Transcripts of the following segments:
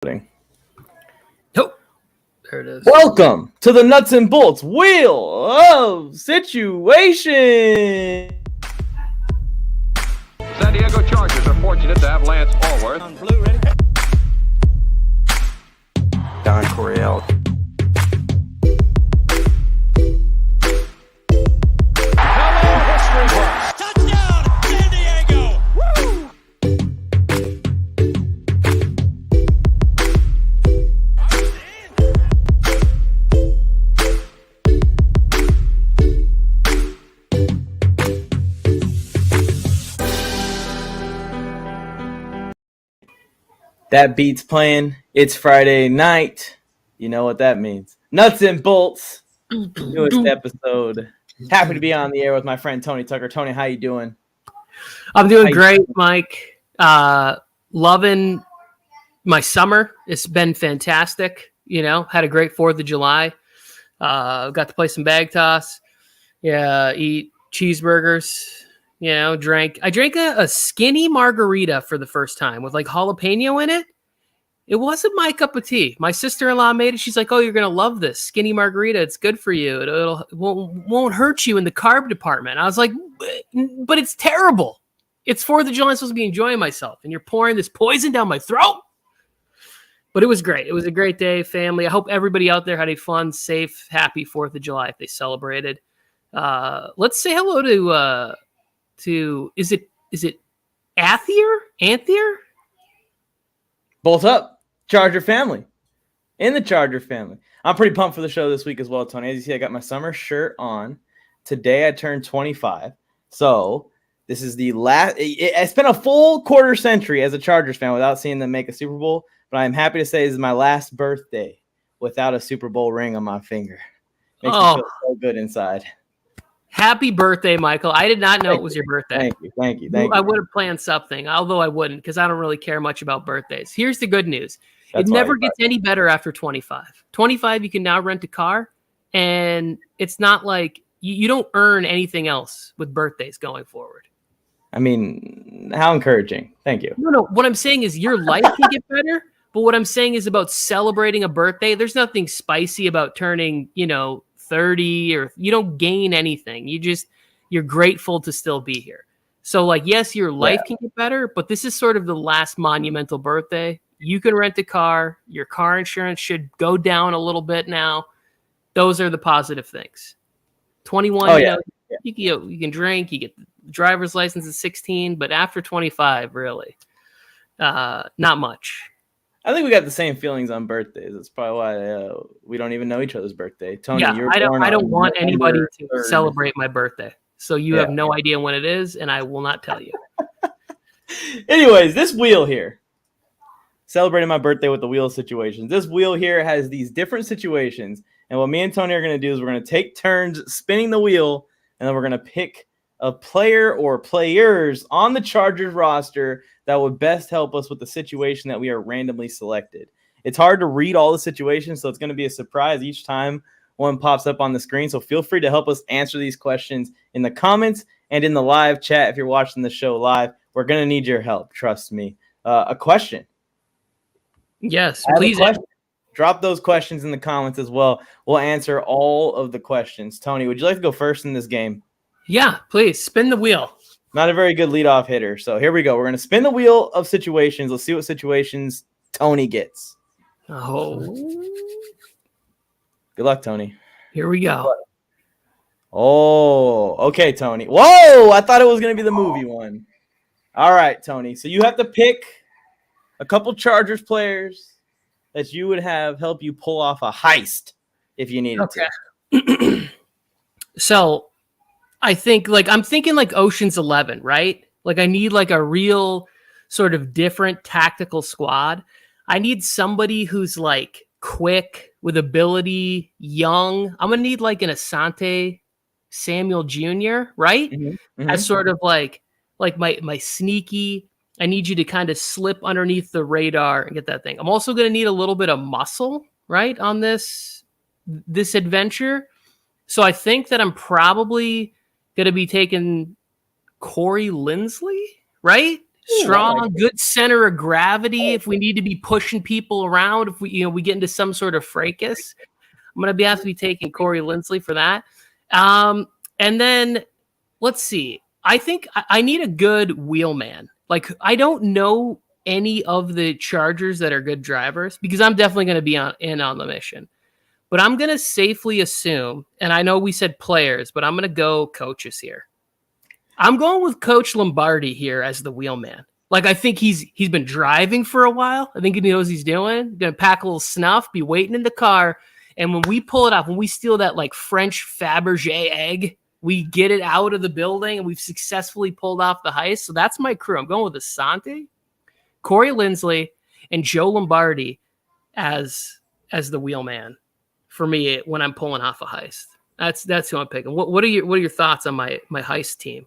Oh, there it is. Welcome to the Nuts and Bolts Wheel of Situation. San Diego Chargers are fortunate to have Lance Allworth. On blue, ready? Don Coryell. Hello, history books. Touchdown, San Diego! Woo! That beat's playing. It's Friday night. You know what that means. Nuts and Bolts, newest episode. Happy to be on the air with my friend Tony Tucker. Tony, how you doing? I'm doing great, Mike. Loving my summer. It's been fantastic. You know, had a great 4th of July. Got to play some bag toss. Yeah, eat cheeseburgers. You know, I drank a skinny margarita for the first time with like jalapeno in it. It wasn't my cup of tea. My sister-in-law made it. She's like, "Oh, you're gonna love this skinny margarita. It's good for you. It won't hurt you in the carb department." I was like, "But it's terrible. It's 4th of July. I'm supposed to be enjoying myself, and you're pouring this poison down my throat." But it was great. It was a great day, family. I hope everybody out there had a fun, safe, happy 4th of July if they celebrated. Let's say hello to is it Anthier? Bolt up, Charger family. In the Charger family. I'm pretty pumped for the show this week as well, Tony. As you see, I got my summer shirt on. Today I turned 25. So this is the last. I spent a full quarter century as a Chargers fan without seeing them make a Super Bowl. But I'm happy to say this is my last birthday without a Super Bowl ring on my finger. Makes me feel so good inside. Happy birthday, Michael. I did not know it was your birthday. Thank you. I would have planned something, although I wouldn't because I don't really care much about birthdays. Here's the good news. It never gets any better after 25. 25, you can now rent a car, and it's not like you don't earn anything else with birthdays going forward. I mean, how encouraging. Thank you. No. What I'm saying is your life can get better, but what I'm saying is about celebrating a birthday, there's nothing spicy about turning, 30 or you don't gain anything. You're grateful to still be here. So like, yes, your life can get better, but this is sort of the last monumental birthday. You can rent a car. Your car insurance should go down a little bit now. Those are the positive things. 21, you can drink, you get the driver's license at 16, but after 25, really, not much. I think we got the same feelings on birthdays. That's probably why we don't even know each other's birthday. Tony, I don't want anybody to celebrate my birthday. So you have no idea when it is, and I will not tell you. Anyways, this wheel here, celebrating my birthday with the wheel situations. This wheel here has these different situations. And what me and Tony are going to do is we're going to take turns spinning the wheel, and then we're going to pick a player or players on the Chargers roster that would best help us with the situation that we are randomly selected. It's hard to read all the situations, so it's going to be a surprise each time one pops up on the screen. So feel free to help us answer these questions in the comments and in the live chat. If you're watching the show live, we're going to need your help. Trust me. A question. Yes, please. Drop those questions in the comments as well. We'll answer all of the questions. Tony, would you like to go first in this game? Yeah, please. Spin the wheel. Not a very good leadoff hitter. So here we go. We're going to spin the wheel of situations. Let's see what situations Tony gets. Oh. Good luck, Tony. Here we go. Oh, okay, Tony. Whoa, I thought it was going to be the movie one. All right, Tony. So you have to pick a couple Chargers players that you would have help you pull off a heist if you needed to. So I think I'm thinking like Ocean's 11, right? Like I need like a real sort of different tactical squad. I need somebody who's like quick with ability, young. I'm going to need like an Asante Samuel Jr., right? Mm-hmm. As sort of like my sneaky, I need you to kind of slip underneath the radar and get that thing. I'm also going to need a little bit of muscle, right, on this adventure. So I think that I'm probably going to be taking Corey Linsley, right? strong, good center of gravity. If we need to be pushing people around, if we get into some sort of fracas, I'm going to have to be taking Corey Linsley for that. And then let's see. I think I need a good wheelman. Like, I don't know any of the Chargers that are good drivers because I'm definitely going to be in on the mission. But I'm going to safely assume, and I know we said players, but I'm going to go coaches here. I'm going with Coach Lombardi here as the wheelman. Like, I think he's been driving for a while. I think he knows he's doing. Going to pack a little snuff, be waiting in the car. And when we pull it off, when we steal that like French Fabergé egg, we get it out of the building and we've successfully pulled off the heist. So that's my crew. I'm going with Asante, Corey Linsley, and Joe Lombardi as the wheelman for me when I'm pulling off a heist. That's who I'm picking. What are your thoughts on my heist team?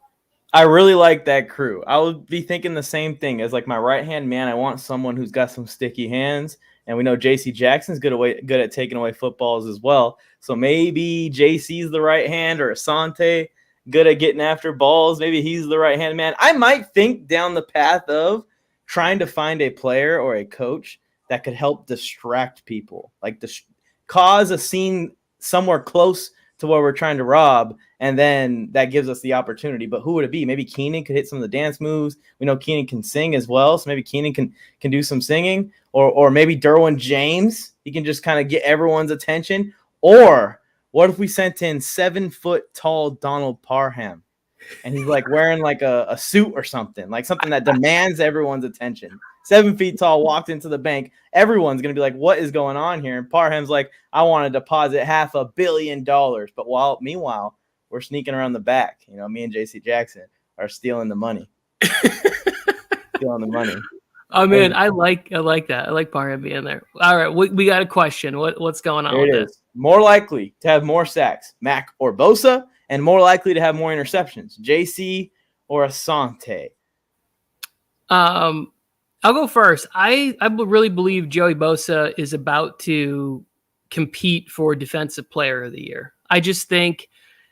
I really like that crew. I would be thinking the same thing as like my right-hand man. I want someone who's got some sticky hands. And we know J.C. Jackson's good at taking away footballs as well. So maybe J.C.'s the right hand, or Asante good at getting after balls. Maybe he's the right-hand man. I might think down the path of trying to find a player or a coach that could help distract people, like cause a scene somewhere close to where we're trying to rob, and then that gives us the opportunity. But who would it be? Maybe Keenan could hit some of the dance moves. We know Keenan can sing as well, so maybe Keenan can do some singing. Or maybe Derwin James, he can just kind of get everyone's attention. Or what if we sent in 7-foot tall Donald Parham, and he's like wearing like a suit or something, like something that demands everyone's attention. 7 feet tall, walked into the bank. Everyone's going to be like, what is going on here? And Parham's like, I want to deposit $500 million. But meanwhile, we're sneaking around the back. You know, me and J.C. Jackson are stealing the money. Stealing the money. Oh man, I like that. I like Parham being there. All right, we got a question. What's going on with this? More likely to have more sacks, Mac or Bosa, and more likely to have more interceptions, JC or Asante? I'll go first. I really believe Joey Bosa is about to compete for Defensive Player of the Year. I just think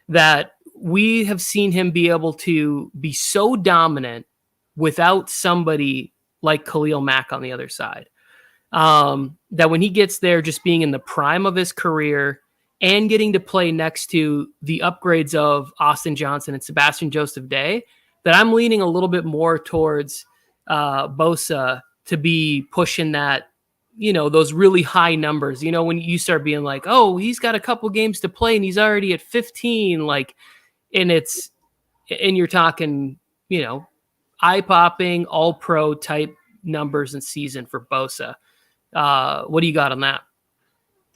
that we have seen him be able to be so dominant without somebody like Khalil Mack on the other side. That when he gets there, just being in the prime of his career and getting to play next to the upgrades of Austin Johnson and Sebastian Joseph Day, that I'm leaning a little bit more towards Bosa to be pushing that, those really high numbers. When you start being like, oh, he's got a couple games to play and he's already at 15, and you're talking, eye-popping, all-pro type numbers and season for Bosa. What do you got on that?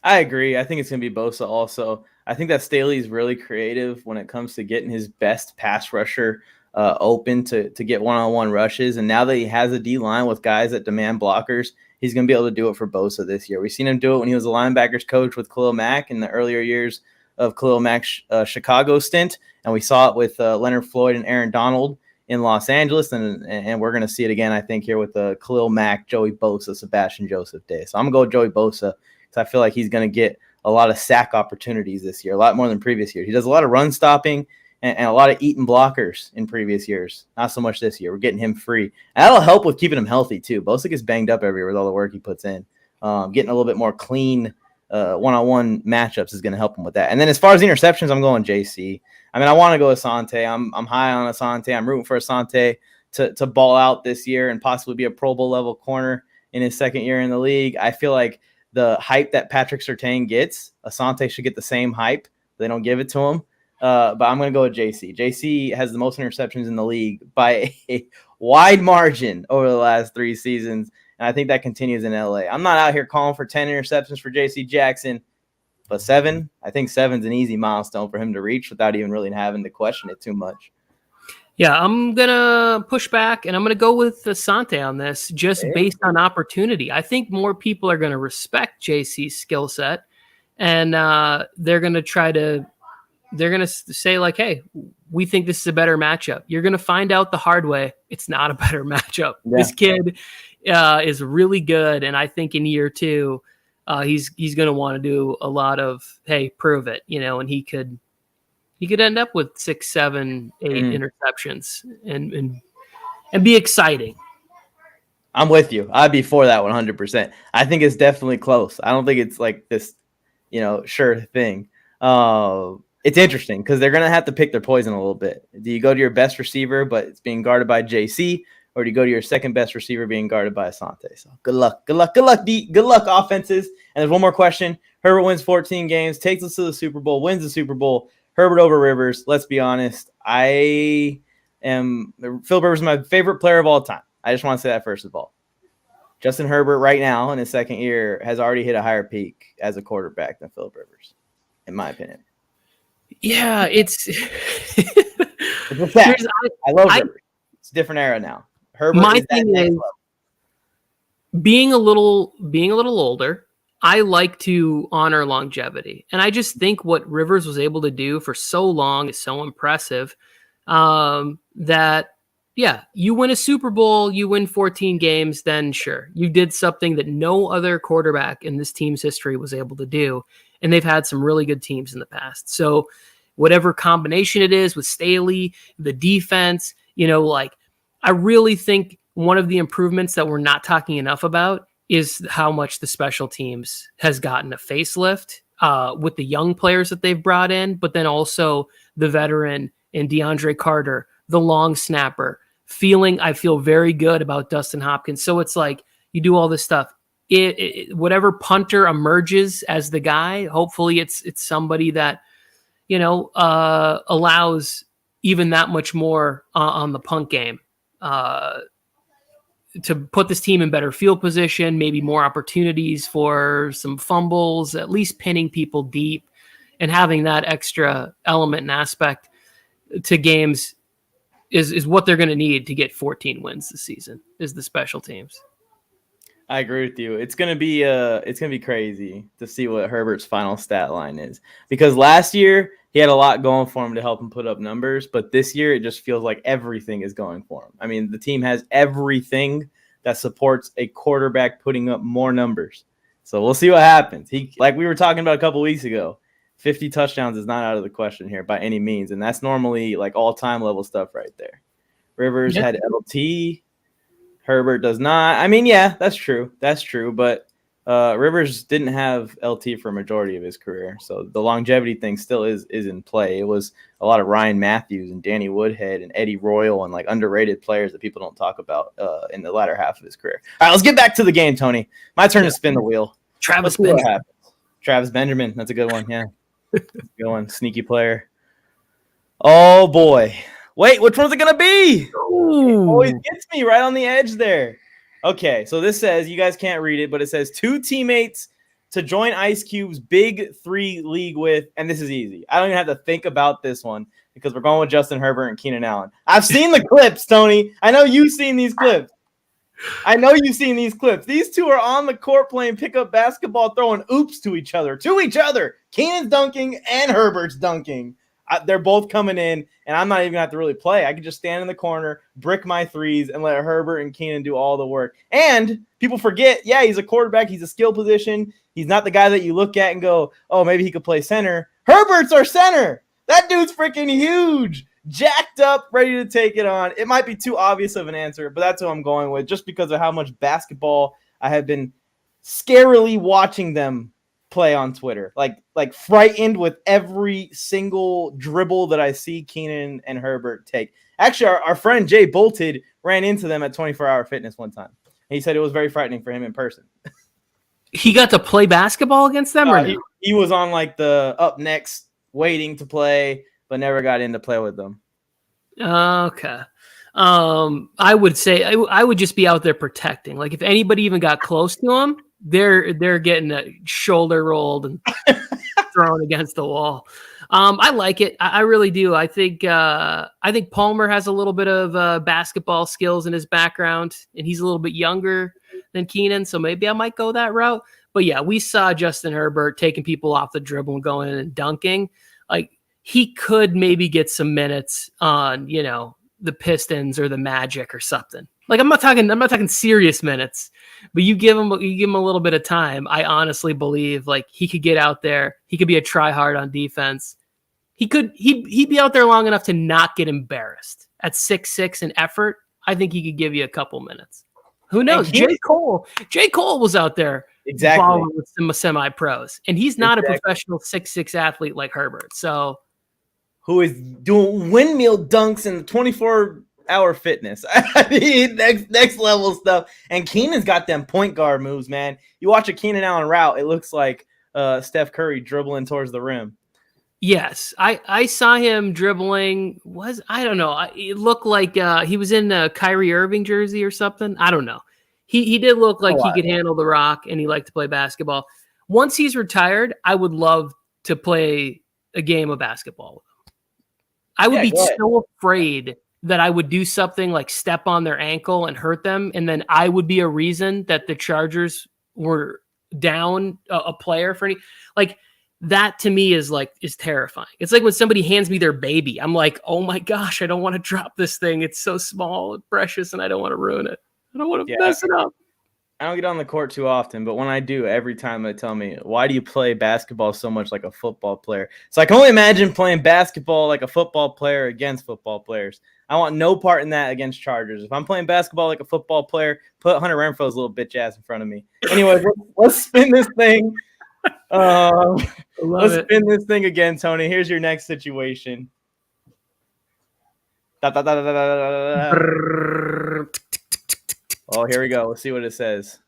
I agree. I think it's going to be Bosa also. I think that Staley's really creative when it comes to getting his best pass rusher open to get one-on-one rushes. And now that he has a D-line with guys that demand blockers, he's going to be able to do it for Bosa this year. We've seen him do it when he was a linebackers coach with Khalil Mack in the earlier years of Khalil Mack's Chicago stint. And we saw it with Leonard Floyd and Aaron Donald in Los Angeles, and we're going to see it again, I think, here with Khalil Mack, Joey Bosa, Sebastian Joseph Day. So I'm going to go with Joey Bosa because I feel like he's going to get a lot of sack opportunities this year, a lot more than previous years. He does a lot of run stopping and a lot of eating blockers in previous years. Not so much this year. We're getting him free. And that'll help with keeping him healthy, too. Bosa gets banged up every year with all the work he puts in. Getting a little bit more clean one-on-one matchups is going to help him with that. And then as far as interceptions, I'm going JC. I mean, I want to go Asante. I'm high on Asante. I'm rooting for Asante to ball out this year and possibly be a Pro Bowl level corner in his second year in the league. I feel like the hype that Patrick Surtain gets, Asante should get the same hype. They don't give it to him. But I'm going to go with JC. JC has the most interceptions in the league by a wide margin over the last 3 seasons. And I think that continues in LA. I'm not out here calling for 10 interceptions for JC Jackson, but 7, I think 7's an easy milestone for him to reach without even really having to question it too much. Yeah, I'm going to push back, and I'm going to go with Asante on this just based on opportunity. I think more people are going to respect JC's skill set, and they're going to say, like, hey, we think this is a better matchup. You're going to find out the hard way. It's not a better matchup. Yeah. This kid is really good, and I think in year 2, he's going to want to do a lot of, hey, prove it, and he could end up with 6, 7, 8 interceptions and be exciting. I'm with you. I'd be for that 100%. I think it's definitely close. I don't think it's like this, sure thing. It's interesting because they're going to have to pick their poison a little bit. Do you go to your best receiver, but it's being guarded by JC, or do you go to your second best receiver being guarded by Asante? So good luck. Good luck. Good luck, D. Good luck, offenses. And there's one more question. Herbert wins 14 games, takes us to the Super Bowl, wins the Super Bowl. Herbert over Rivers. Let's be honest. Phil Rivers is my favorite player of all time. I just want to say that first of all. Justin Herbert right now in his second year has already hit a higher peak as a quarterback than Phil Rivers, in my opinion. Yeah, it's a fact. I love Herbert. It's a different era now. Herbert my is thing is being a little older. I like to honor longevity, and I just think what Rivers was able to do for so long is so impressive. That you win a Super Bowl, you win 14 games, then sure, you did something that no other quarterback in this team's history was able to do. And they've had some really good teams in the past. So whatever combination it is with Staley, the defense, I really think one of the improvements that we're not talking enough about is how much the special teams has gotten a facelift with the young players that they've brought in, but then also the veteran and DeAndre Carter, the long snapper, I feel very good about Dustin Hopkins. So it's like you do all this stuff. Whatever punter emerges as the guy, hopefully it's somebody that, allows even that much more on the punt game to put this team in better field position, maybe more opportunities for some fumbles, at least pinning people deep and having that extra element and aspect to games is what they're going to need to get 14 wins this season is the special teams. I agree with you. It's gonna be crazy to see what Herbert's final stat line is, because last year he had a lot going for him to help him put up numbers, but this year it just feels like everything is going for him. I mean, the team has everything that supports a quarterback putting up more numbers. So we'll see what happens. Like we were talking about a couple weeks ago, 50 touchdowns is not out of the question here by any means, and that's normally like all-time level stuff right there. Rivers had LT. Herbert does not. I mean, yeah, that's true. That's true. But Rivers didn't have LT for a majority of his career. So the longevity thing still is in play. It was a lot of Ryan Matthews and Danny Woodhead and Eddie Royal and like underrated players that people don't talk about in the latter half of his career. All right, let's get back to the game, Tony. My turn to spin the wheel. Travis Benjamin. Travis Benjamin. That's a good one. Yeah. That's a good one. Sneaky player. Oh, boy. Wait, which one's it going to be? Ooh. It always gets me right on the edge there. Okay, so this says, you guys can't read it, but it says 2 teammates to join Ice Cube's Big 3 league with, and this is easy. I don't even have to think about this one because we're going with Justin Herbert and Keenan Allen. I've seen the clips, Tony. I know you've seen these clips. These two are on the court playing pickup basketball, throwing oops to each other. Keenan's dunking and Herbert's dunking. They're both coming in, and I'm not even going to have to really play. I can just stand in the corner, brick my threes, and let Herbert and Keenan do all the work. And people forget, he's a quarterback. He's a skill position. He's not the guy that you look at and go, oh, maybe he could play center. Herbert's our center. That dude's freaking huge, jacked up, ready to take it on. It might be too obvious of an answer, but that's what I'm going with just because of how much basketball I have been scarily watching them play on Twitter, like frightened with every single dribble that I see Keenan and Herbert take. Actually, our friend Jay Bolted ran into them at 24-Hour Fitness one time. He said it was very frightening for him in person. He got to play basketball against them? Or no? He was on like the up next waiting to play, but never got in to play with them. Okay. I would say I would just be out there protecting. Like if anybody even got close to him, they're getting a shoulder rolled and thrown against the wall. I like it. I really do. I think Palmer has a little bit of basketball skills in his background, and he's a little bit younger than Keenan, so maybe I might go that route. But yeah, we saw Justin Herbert taking people off the dribble and going in and dunking. Like he could maybe get some minutes on, the Pistons or the Magic or something. Like I'm not talking serious minutes, but you give him a little bit of time. I honestly believe like he could get out there. He could be a try hard on defense. He'd be out there long enough to not get embarrassed at 6'6" in effort. I think he could give you a couple minutes. Who knows? Keenan- J. Cole was out there Exactly. balling with some semi-pros, and he's not Exactly. a professional 6'6" athlete like Herbert. So Who is doing windmill dunks in the 24-hour fitness. I mean, next level stuff. And Keenan's got them point guard moves, man. You watch a Keenan Allen route, it looks like Steph Curry dribbling towards the rim. yes, I saw him dribbling. I don't know. It looked like he was in a Kyrie Irving jersey or something. I don't know. He did look like he could handle the rock, and he liked to play basketball. Once he's retired, I would love to play a game of basketball with him. I would be so afraid that I would do something like step on their ankle and hurt them, and then I would be a reason that the Chargers were down a player for any like. That to me is terrifying. It's like when somebody hands me their baby. I'm like, oh my gosh, I don't want to drop this thing. It's so small and precious, and I don't want to ruin it. I don't want to mess it up. I don't get on the court too often, but when I do, every time they tell me, why do you play basketball so much like a football player? So I can only imagine playing basketball like a football player against football players. I want no part in that against Chargers. If I'm playing basketball like a football player, put Hunter Renfro's little bitch ass in front of me. Anyway, let's spin this thing. Let's spin this thing again, Tony. Here's your next situation. Oh, here we go. Let's see what it says.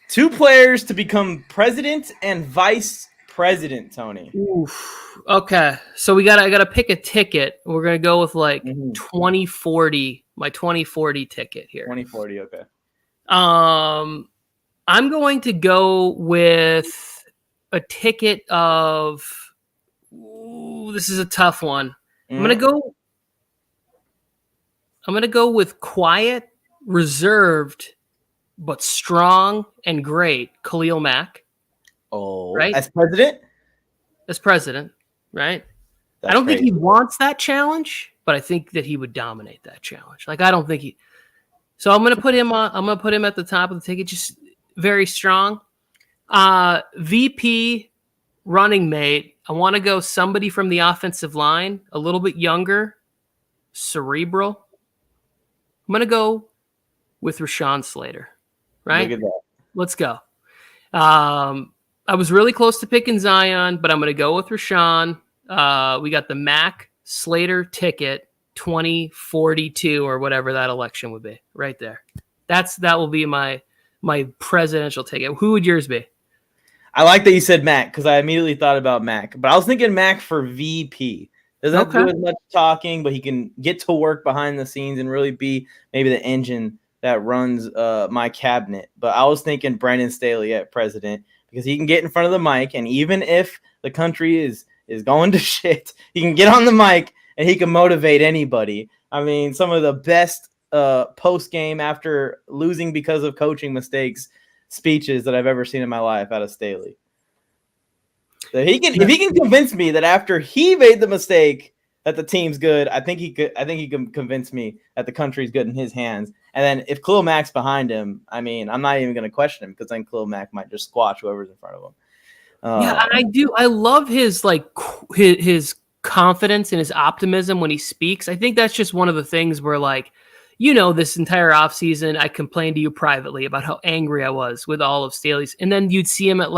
2 players to become president and vice president, Tony. Oof. Okay. So I gotta pick a ticket. We're gonna go with 2040, my 2040 ticket here. 2040, okay. I'm going to go with a ticket of this is a tough one. I'm gonna go with quiet, reserved, but strong and great Khalil Mack. Oh, right? As president? As president, right? That's I don't think crazy. he wants that challenge, but I think that he would dominate that challenge. I don't think he. So I'm gonna put him on. I'm gonna put him at the top of the ticket. Just very strong. VP running mate. I want to go somebody from the offensive line, a little bit younger, cerebral. I'm gonna go with Rashawn Slater. Right? Look at that. Let's go. I was really close to picking Zion, but I'm going to go with Rashawn. We got the Mac Slater ticket 2042 or whatever that election would be right there. That will be my presidential ticket. Who would yours be? I like that you said Mac because I immediately thought about Mac, but I was thinking Mac for VP. Doesn't have to do as much talking, but he can get to work behind the scenes and really be maybe the engine that runs my cabinet. But I was thinking Brandon Staley at president because he can get in front of the mic, and even if the country is going to shit, he can get on the mic and he can motivate anybody. I mean, some of the best post-game after losing because of coaching mistakes speeches that I've ever seen in my life out of Staley. So if he can convince me that after he made the mistake that the team's good, I think he can convince me that the country's good in his hands. And then if Khalil Mack's behind him, I mean, I'm not even going to question him because then Khalil Mack might just squash whoever's in front of him. Yeah, I do. I love his his confidence and his optimism when he speaks. I think that's just one of the things where this entire offseason, I complained to you privately about how angry I was with all of Staley's. And then you'd see him at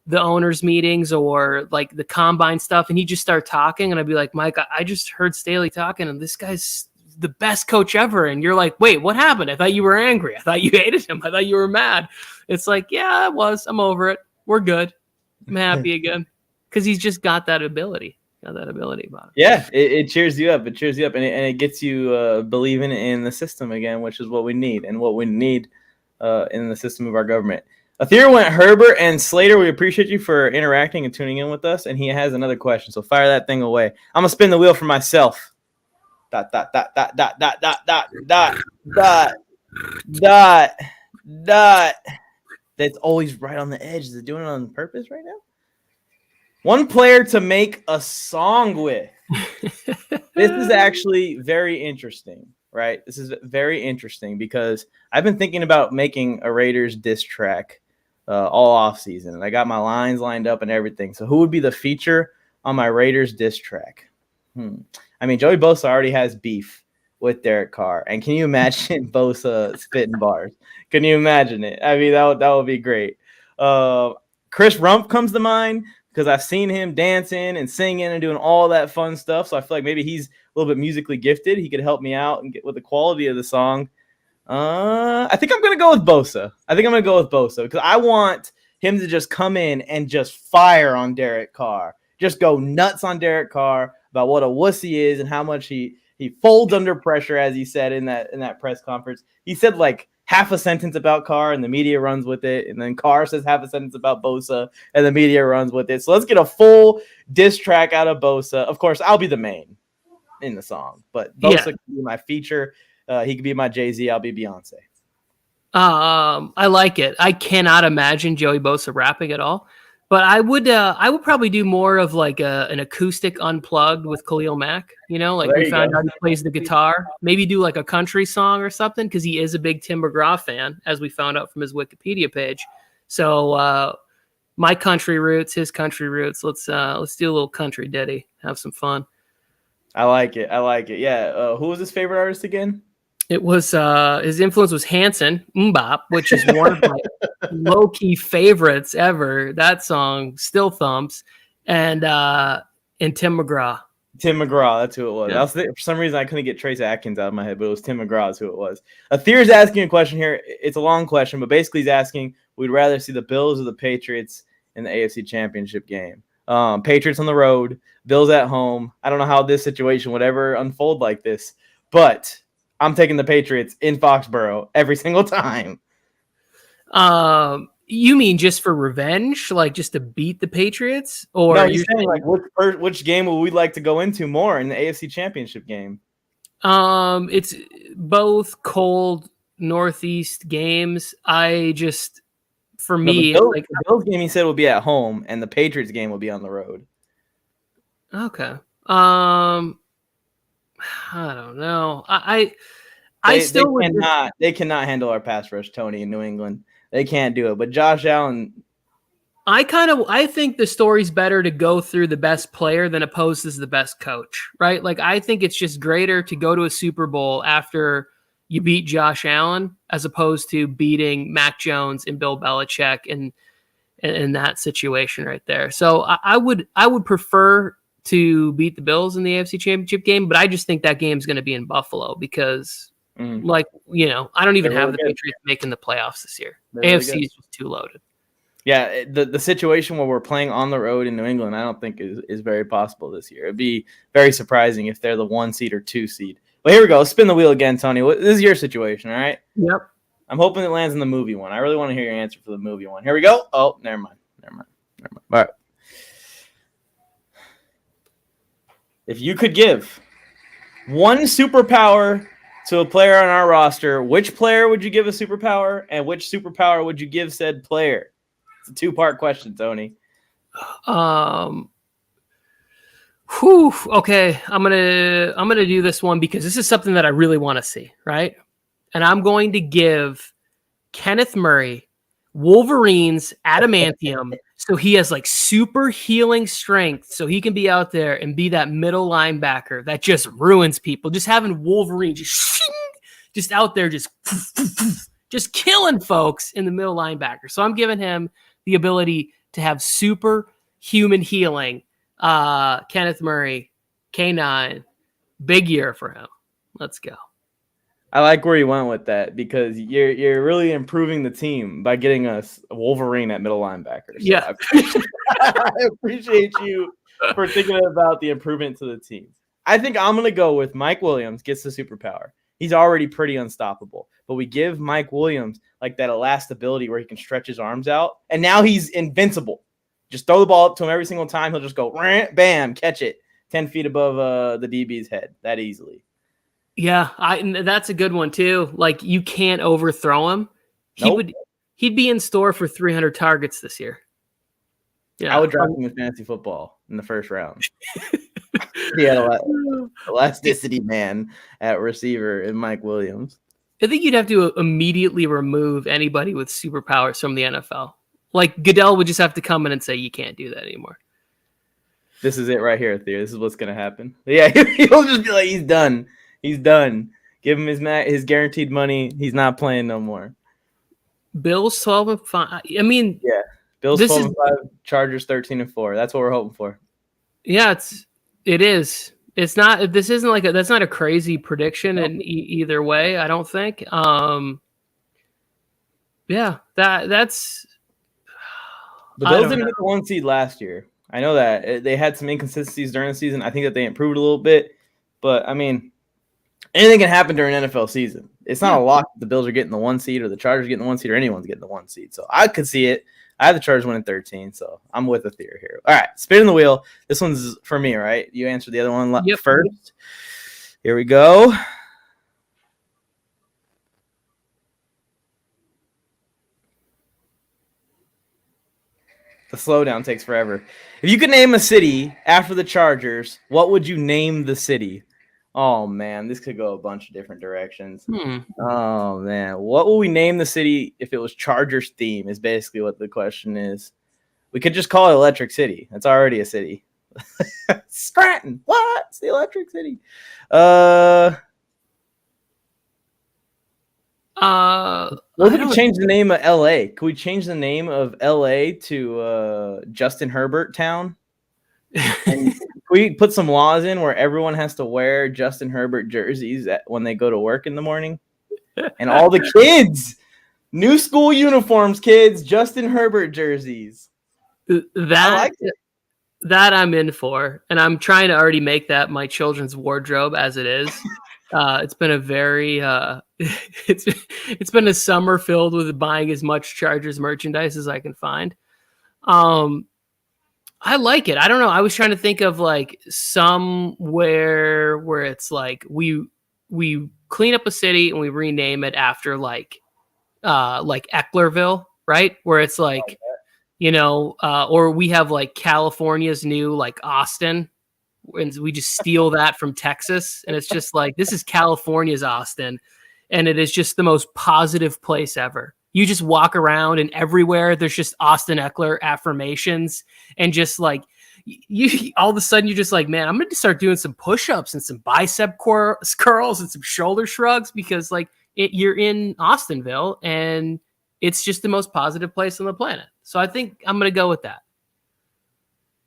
the owners meetings or the combine stuff. And he'd just start talking. And I'd be like, Mike, I just heard Staley talking and this guy's the best coach ever. And you're like, wait, what happened? I thought you were angry. I thought you hated him. I thought you were mad. It's like, yeah, I was. I'm over it. We're good. I'm happy again. Because he's just got that ability. Got that ability about him. Yeah, it cheers you up. It cheers you up, and it gets you believing in the system again, which is what we need, and what we need in the system of our government. Athira went Herbert and Slater. We appreciate you for interacting and tuning in with us. And he has another question, so fire that thing away. I'm gonna spin the wheel for myself. Dot dot dot dot dot dot dot dot dot dot dot dot. That's always right on the edge. Is it doing it on purpose right now? One player to make a song with. This is actually very interesting, right? This is very interesting because I've been thinking about making a Raiders diss track all offseason, and I got my lines lined up and everything. So who would be the feature on my Raiders diss track? I mean, Joey Bosa already has beef with Derek Carr. And can you imagine Bosa spitting bars? Can you imagine it? I mean, that would be great. Chris Rump comes to mind because I've seen him dancing and singing and doing all that fun stuff. So I feel like maybe he's a little bit musically gifted. He could help me out and get with the quality of the song. I think I'm going to go with Bosa. Because I want him to just come in and just fire on Derek Carr. Just go nuts on Derek Carr about what a wuss he is and how much he folds under pressure, as he said in that press conference. He said like half a sentence about Carr and the media runs with it. And then Carr says half a sentence about Bosa and the media runs with it. So let's get a full diss track out of Bosa. Of course, I'll be the main in the song, but Bosa could be my feature. He could be my Jay-Z. I'll be Beyonce. I like it. I cannot imagine Joey Bosa rapping at all, but I would probably do more of like an acoustic unplugged with Khalil Mack. You know, like we found out he plays the guitar. Maybe do like a country song or something because he is a big Tim McGraw fan, as we found out from his Wikipedia page. So my country roots, his country roots. Let's do a little country ditty. Have some fun. I like it. Yeah. Who was his favorite artist again? It was his influence was Hanson Mbop, which is one of my low-key favorites ever. That song still thumps, and Tim McGraw. Tim McGraw, that's who it was. Yeah. For some reason, I couldn't get Trace Atkins out of my head, but it was Tim McGraw is who it was. Athir's asking a question here. It's a long question, but basically he's asking, we'd rather see the Bills or the Patriots in the AFC Championship game. Patriots on the road, Bills at home. I don't know how this situation would ever unfold like this, but I'm taking the Patriots in Foxborough every single time. You mean just for revenge, like just to beat the Patriots, or no? You're saying like which game would we like to go into more in the AFC Championship game? It's both cold Northeast games. The Bills game he said will be at home, and the Patriots game will be on the road. Okay. I don't know. They cannot handle our pass rush, Tony, in New England. They can't do it. But Josh Allen, I think the story's better to go through the best player than opposed to the best coach, right? Like I think it's just greater to go to a Super Bowl after you beat Josh Allen as opposed to beating Mac Jones and Bill Belichick in that situation right there. So I would prefer to beat the Bills in the AFC Championship game, but I just think that game's going to be in Buffalo because, I don't even have the Patriots making the playoffs this year. AFC is just too loaded. Yeah, the situation where we're playing on the road in New England, I don't think is very possible this year. It'd be very surprising if they're the 1 seed or 2 seed. But here we go. Spin the wheel again, Tony. This is your situation, all right? Yep. I'm hoping it lands in the movie one. I really want to hear your answer for the movie one. Here we go. Oh, never mind. All right. If you could give one superpower to a player on our roster, which player would you give a superpower, and which superpower would you give said player? It's a 2-part question, Tony. Okay, I'm gonna do this one because this is something that I really want to see, right? And I'm going to give Kenneth Murray Wolverine's adamantium so he has like super healing strength so he can be out there and be that middle linebacker that just ruins people. Just having Wolverine just out there just killing folks in the middle linebacker. So I'm giving him the ability to have super human healing. Kenneth Murray, K9, big year for him. Let's go. I like where you went with that because you're really improving the team by getting us a Wolverine at middle linebacker. So yeah. I appreciate you for thinking about the improvement to the team. I think I'm going to go with Mike Williams gets the superpower. He's already pretty unstoppable, but we give Mike Williams like that elastability where he can stretch his arms out, and now he's invincible. Just throw the ball up to him every single time. He'll just go, bam, catch it 10 feet above the DB's head that easily. Yeah, that's a good one too. Like you can't overthrow him. He'd be in store for 300 targets this year. Yeah, I would draft him in fantasy football in the first round. He had elasticity man at receiver in Mike Williams. I think you'd have to immediately remove anybody with superpowers from the NFL. Like Goodell would just have to come in and say, you can't do that anymore. This is it right here, Theo. This is what's going to happen. Yeah, he'll just be like, he's done. He's done. Give him his guaranteed money. He's not playing no more. Bills 12-5. I mean, Yeah. Bills This 12-5, Chargers 13-4. That's what we're hoping for. yeah, it is. It's not. This isn't like that's not a crazy prediction in either way. I don't think. Yeah, that's. The I Bills don't didn't know. get the 1 seed last year. I know that. They had some inconsistencies during the season. I think that they improved a little bit. But, I mean, anything can happen during an NFL season. It's not a lock that the Bills are getting the 1 seed or the Chargers getting the 1 seed or anyone's getting the 1 seed. So I could see it. I have the Chargers winning 13, so I'm with the theory here. All right, spinning the wheel. This one's for me, right? You answered the other one first. Here we go. The slowdown takes forever. If you could name a city after the Chargers, what would you name the city? Oh, man, this could go a bunch of different directions. Oh, man. What will we name the city if it was Chargers theme is basically what the question is. We could just call it Electric City. That's already a city. Scranton. What? It's the Electric City. What if we could change the name of LA? Could we change the name of LA to Justin Herbert Town? And we put some laws in where everyone has to wear Justin Herbert jerseys when they go to work in the morning. And all the kids, new school uniforms, kids, Justin Herbert jerseys. That I'm in for, and I'm trying to already make that my children's wardrobe as it is. It's been a very it's been a summer filled with buying as much Chargers merchandise as I can find. I like it. I don't know. I was trying to think of like somewhere where it's like we clean up a city and we rename it after like Ecklerville, right? Where it's like, or we have like California's new like Austin, and we just steal that from Texas, and it's just like this is California's Austin, and it is just the most positive place ever. You just walk around and everywhere there's just Austin Eckler affirmations, and just like you all of a sudden you're just like, man, I'm going to start doing some push-ups and some bicep curls and some shoulder shrugs because like you're in Austinville and it's just the most positive place on the planet. So I think I'm going to go with that.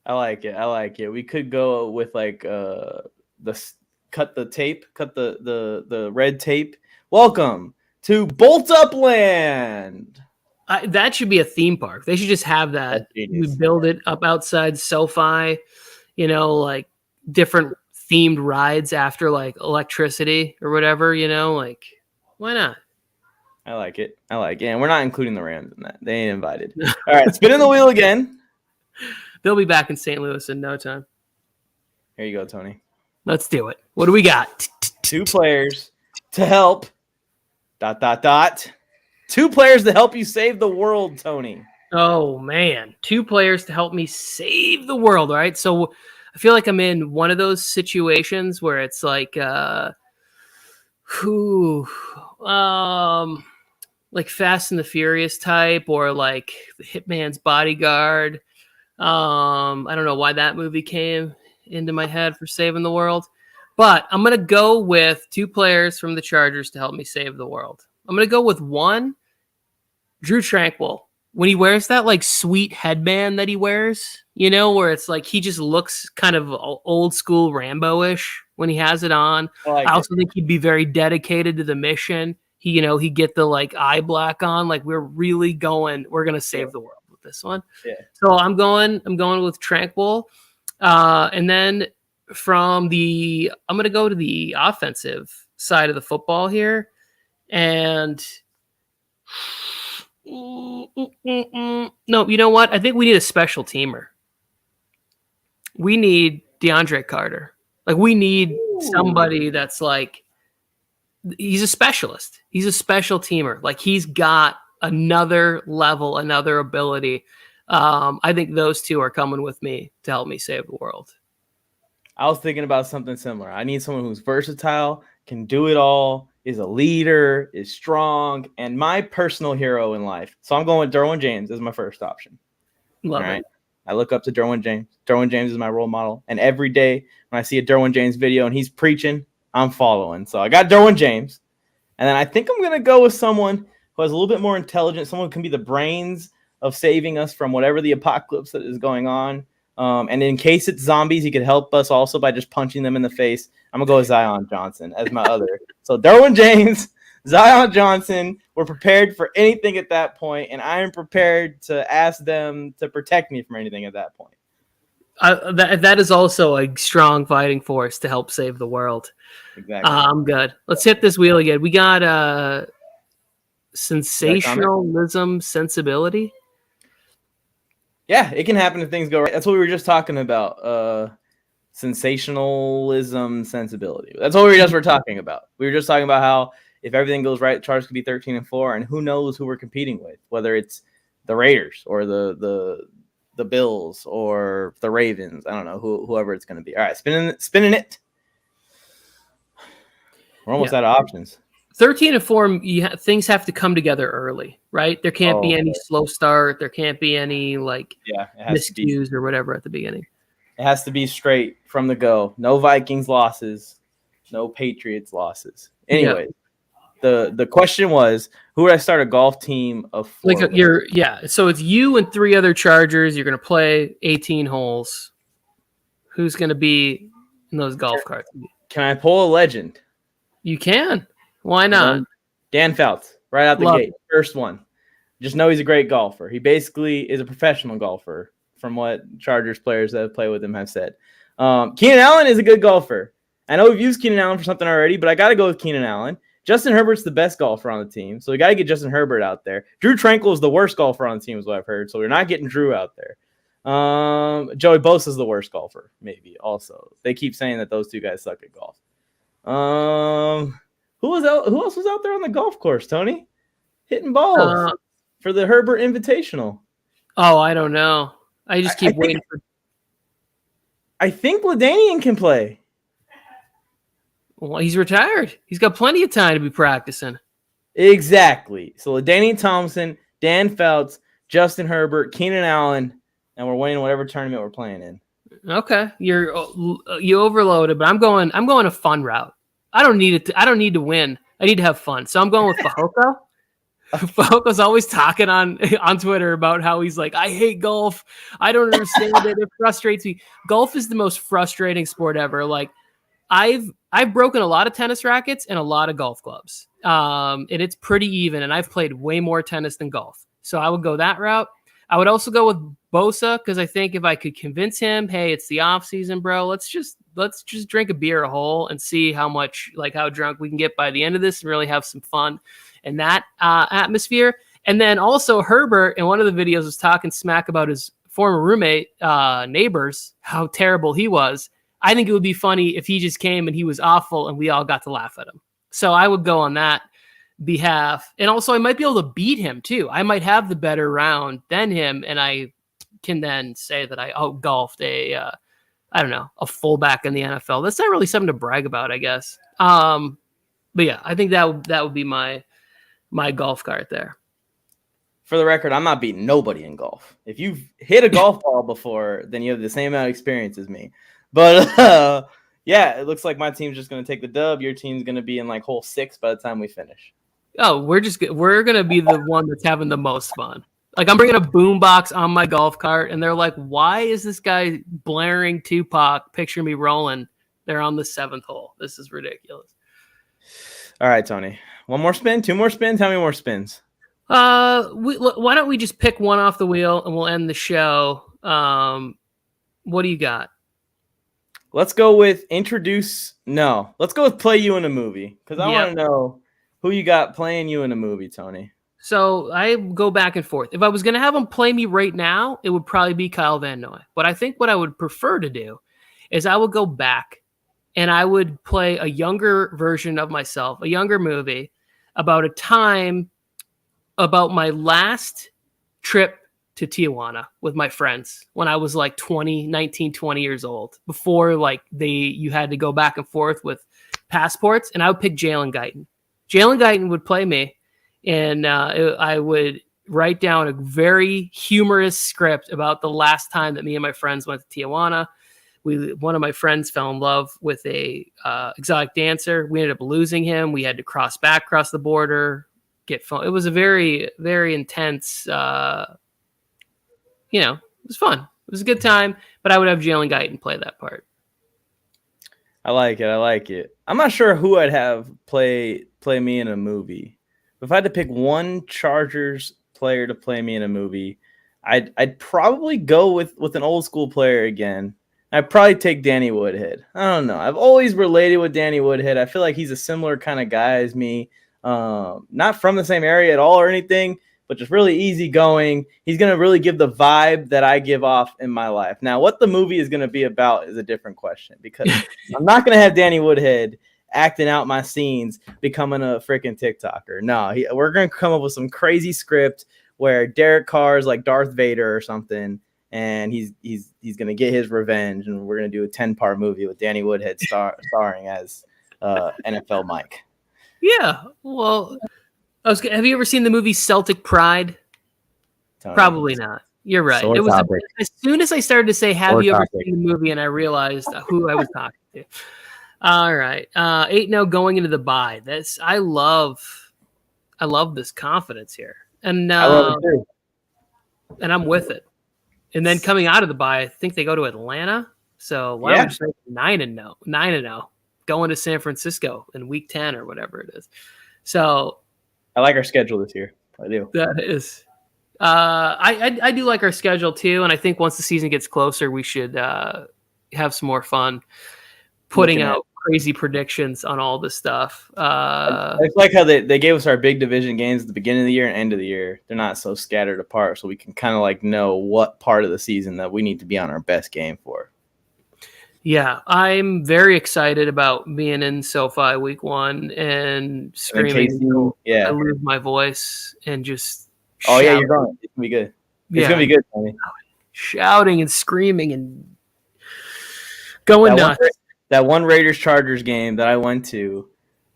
I like it. We could go with like cut the red tape. Welcome to Bolt Up Land. That should be a theme park. They should just have that. We build it up outside SoFi, like different themed rides after like electricity or whatever, like why not? I like it. And we're not including the Rams in that. They ain't invited. All right, spinning the wheel again. They'll be back in St. Louis in no time. Here you go, Tony. Let's do it. What do we got? 2 players to help. ... 2 players to help you save the world, Tony. Oh, man. 2 players to help me save the world, all right? So I feel like I'm in one of those situations where it's like, like Fast and the Furious type or like the Hitman's Bodyguard. I don't know why that movie came into my head for saving the world, but I'm going to go with 2 players from the Chargers to help me save the world. I'm going to go with one, Drew Tranquil. When he wears that like sweet headband that he wears, where it's like he just looks kind of old school Rambo-ish when he has it on. I also think he'd be very dedicated to the mission. He'd get the like eye black on. Like we're going to save the world with this one. Yeah. So I'm going with Tranquil. And then I'm going to go to the offensive side of the football here. And no, you know what? I think we need a special teamer. We need DeAndre Carter. Like we need somebody that's like, he's a specialist. He's a special teamer. Like he's got another level, another ability. I think those 2 are coming with me to help me save the world. I was thinking about something similar. I need someone who's versatile, can do it all, is a leader, is strong, and my personal hero in life. So I'm going with Derwin James as my first option. Love it. I look up to Derwin James. Derwin James is my role model. And every day when I see a Derwin James video and he's preaching, I'm following. So I got Derwin James. And then I think I'm going to go with someone who has a little bit more intelligence. Someone who can be the brains of saving us from whatever the apocalypse that is going on. And in case it's zombies, he could help us also by just punching them in the face. I'm going to go with Zion Johnson as my other. So Derwin James, Zion Johnson, we're prepared for anything at that point, and I am prepared to ask them to protect me from anything at that point. That is also a strong fighting force to help save the world. Exactly. I'm good. Let's hit this wheel again. We got sensationalism sensibility. Yeah, it can happen if things go right. That's what we were just talking about. Sensationalism sensibility. That's what we were talking about. We were just talking about how if everything goes right, the Chargers could be 13-4, and who knows who we're competing with, whether it's the Raiders or the Bills or the Ravens. I don't know whoever it's going to be. All right, spinning it. We're almost out of options. 13-4, things have to come together early, right? There can't be any slow start. There can't be any miscues or whatever at the beginning. It has to be straight from the go. No Vikings losses, no Patriots losses. Anyway, the question was, who would I start a golf team of 4? So it's you and 3 other Chargers. You're going to play 18 holes. Who's going to be in those golf carts? Can I pull a legend? You can. Why not? Dan Fouts, right out the gate. First one. Just know he's a great golfer. He basically is a professional golfer, from what Chargers players that have played with him have said. Keenan Allen is a good golfer. I know we've used Keenan Allen for something already, but I got to go with Keenan Allen. Justin Herbert's the best golfer on the team, so we got to get Justin Herbert out there. Drew Tranquil is the worst golfer on the team, is what I've heard, so we're not getting Drew out there. Joey Bosa is the worst golfer, maybe, also. They keep saying that those two guys suck at golf. Who else was out there on the golf course, Tony? Hitting balls for the Herbert Invitational. Oh, I don't know. I just keep waiting for. I think LaDainian can play. Well, he's retired. He's got plenty of time to be practicing. Exactly. So LaDainian Thompson, Dan Fouts, Justin Herbert, Keenan Allen, and we're winning whatever tournament we're playing in. Okay, you overloaded, but I'm going a fun route. I don't need it. I don't need to win. I need to have fun. So I'm going with Fajoko. Fajoko's always talking on Twitter about how he's like, I hate golf. I don't understand it. It frustrates me. Golf is the most frustrating sport ever. Like I've broken a lot of tennis rackets and a lot of golf clubs. And it's pretty even. And I've played way more tennis than golf. So I would go that route. I would also go with Bosa because I think if I could convince him, hey, it's the off season, bro. Let's just drink a beer a hole and see how drunk we can get by the end of this and really have some fun in that atmosphere. And then also Herbert in one of the videos was talking smack about his former roommate, Neighbors, how terrible he was. I think it would be funny if he just came and he was awful and we all got to laugh at him. So I would go on that behalf. And also I might be able to beat him too. I might have the better round than him. And I can then say that I out-golfed a fullback in the NFL. That's not really something to brag about, I guess. But yeah, I think that would be my golf cart there. For the record, I'm not beating nobody in golf. If you've hit a golf ball before, then you have the same amount of experience as me. But yeah, it looks like my team's just going to take the dub. Your team's going to be in like hole 6 by the time we finish. Oh, we're going to be the one that's having the most fun. Like I'm bringing a boombox on my golf cart and they're like, why is this guy blaring Tupac? Picture me rolling. They're on the 7th hole. This is ridiculous. All right, Tony. One more spin, 2 more spins. How many more spins? Why don't we just pick one off the wheel and we'll end the show. What do you got? Let's go with let's go with play you in a movie. Because I want to know who you got playing you in a movie, Tony. So I go back and forth. If I was going to have him play me right now, it would probably be Kyle Van Noy. But I think what I would prefer to do is I would go back and I would play a younger version of myself, a younger movie about a time about my last trip to Tijuana with my friends when I was like 20 years old, before you had to go back and forth with passports. And I would pick Jalen Guyton. Jalen Guyton would play me. And I would write down a very humorous script about the last time that me and my friends went to Tijuana. One of my friends fell in love with a exotic dancer. We ended up losing him. We had to cross the border, get phone. It was a very, very intense. It was fun. It was a good time. But I would have Jalen Guyton play that part. I like it. I'm not sure who I'd have play me in a movie. If I had to pick one Chargers player to play me in a movie, I'd probably go with an old school player again. I'd probably take Danny Woodhead. I don't know. I've always related with Danny Woodhead. I feel like he's a similar kind of guy as me. Not from the same area at all or anything, but just really easygoing. He's going to really give the vibe that I give off in my life. Now, what the movie is going to be about is a different question, because I'm not going to have Danny Woodhead acting out my scenes becoming a freaking TikToker. No, we're going to come up with some crazy script where Derek Carr is like Darth Vader or something, and he's going to get his revenge, and we're going to do a 10-part movie with Danny Woodhead starring as NFL Mike. Yeah, well, have you ever seen the movie Celtic Pride? Probably not. You're right. Sore It was topic. as soon as I started to say, "Have Sore you ever topic. seen the movie?" and I realized who I was talking to. All right, 8-0 going into the bye. I love this confidence here, and I love it too. and I'm with it. And then coming out of the bye, I think they go to Atlanta. So why don't we just make 9-0, going to San Francisco in week 10 or whatever it is. So I like our schedule this year. I do. that is, I do like our schedule too. And I think once the season gets closer, we should have some more fun putting out crazy predictions on all this stuff. I like how they gave us our big division games at the beginning of the year and end of the year. They're not so scattered apart, so we can kind of like know what part of the season that we need to be on our best game for. Yeah, I'm very excited about being in SoFi week 1 and screaming until I lose my voice and just you're going. It's gonna be good. It's gonna be good, Tony. Shouting and screaming and going nuts. That one Raiders Chargers game that I went to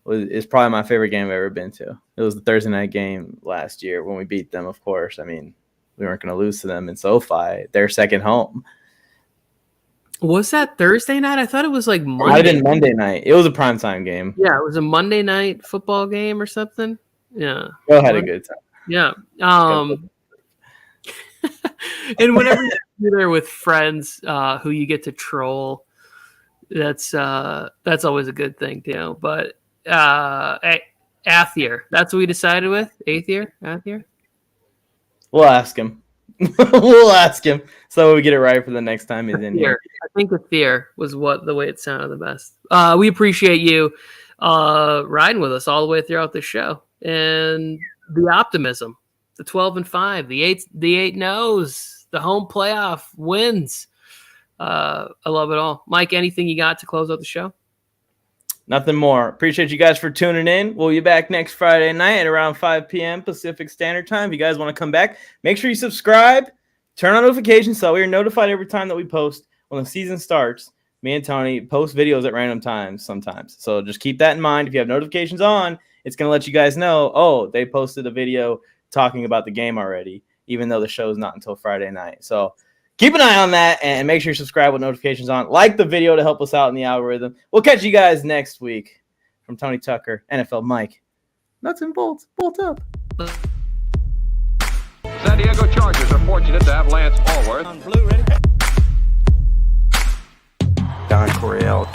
is probably my favorite game I've ever been to. It was the Thursday night game last year when we beat them. Of course, I mean, we weren't going to lose to them in SoFi, their second home. Was that Thursday night? I thought it was like Monday. Might have been Monday night. It was a primetime game. Yeah, it was a Monday night football game or something. Yeah. Bill had a good time. Yeah. And whenever you're there with friends who you get to troll, that's always a good thing too. But 8th year, that's what we decided with 8th year. We'll ask him. We'll ask him so we get it right for the next time he's in here. I think the fear was the way it sounded the best. We appreciate you riding with us all the way throughout the show, and the optimism, the 12-5, the 8 no's, the home playoff wins. I love it all. Mike, anything you got to close out the show? Nothing more. Appreciate you guys for tuning in. We'll be back next Friday night at around 5 p.m. Pacific Standard Time. If you guys want to come back, make sure you subscribe, turn on notifications so we are notified every time that we post. When the season starts, me and Tony post videos at random times sometimes. So just keep that in mind. If you have notifications on, it's going to let you guys know, oh, they posted a video talking about the game already, even though the show is not until Friday night. So keep an eye on that and make sure you subscribe with notifications on. Like the video to help us out in the algorithm. We'll catch you guys next week. From Tony Tucker, NFL Mike. Nuts and bolts. Bolt up. San Diego Chargers are fortunate to have Lance Allworth. Don Coryell.